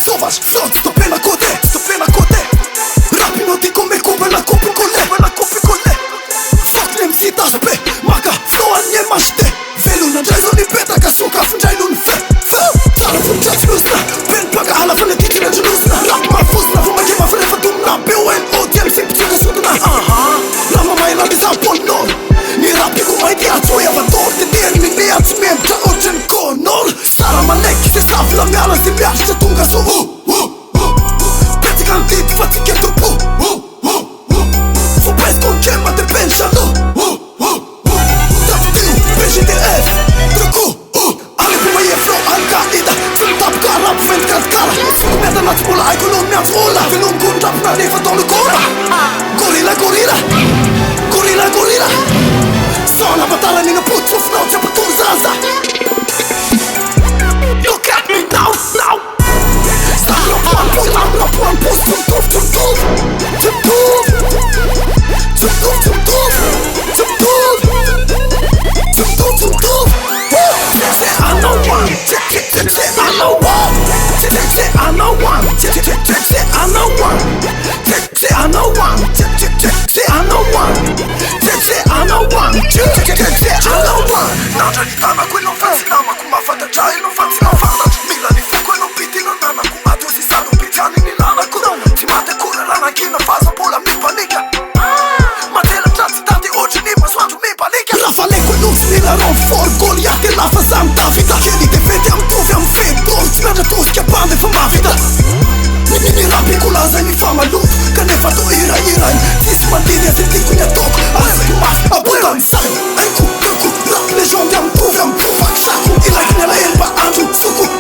Zobacz, stop na kote, rapino ti ko me kupę na kupy kole Fuck MC ta shpe, maka flowan nie masz te Velu na jazzu ni peta ka suka fëngjajnu n'fe Tara pun qatë lusna, pen paga hala fënë ti që në gjëlusna Rap ma fusna, vë ma gjema fënë e fëtumna BONO t'jem si pëtë të sutna Rama ma jena disa polnor Ni rapi ku ma i dja qoja vador Të djerë mi neja që me më të orqen konor Sara ma nek, se sa fila mjana si mjash që tunga su Peti kan dit, fati ke të pu Fo pes kon gjema të pen shalo Tap ti, peshin të F, trëku Ali pu ma je flow Al-Qaida Qënë tap ka rap vend ka t'kara Suk mjeta na t'pola, ekonom mja t'fola Filum kun rap na nefa do në kora Gorila Sona batala një në put që fnot që për tu zaza Look at me now Sam rapuan pus Qëm tuf Say I know one Say I know one Say I know one Say I know one Say I know one Say I know one Say I know one Say I know one Nandra di tana qui non fansi nama Kuma fatta già e non fansi non fanno Mila ni fuoco e non piti non nana Kuma tu si stanno picciani ni lana Si mate cura lana chi non fa pola mi panica Ma te la classe tanti oggi ni ma suantu mi panica Rafale cu nu mi la ron for Goliat e la fazam ta vita Cheli te vedeam tu veam fit Doar merge tu schiapande fa ma vita Ni rapi cu laza ni fama lut Că ne fa tu ira Tis mandinia se ti cu ne toc Azi mas abudan sai Ai cu rap legend am tu veam Fac shaku Ila kine la erba andu suku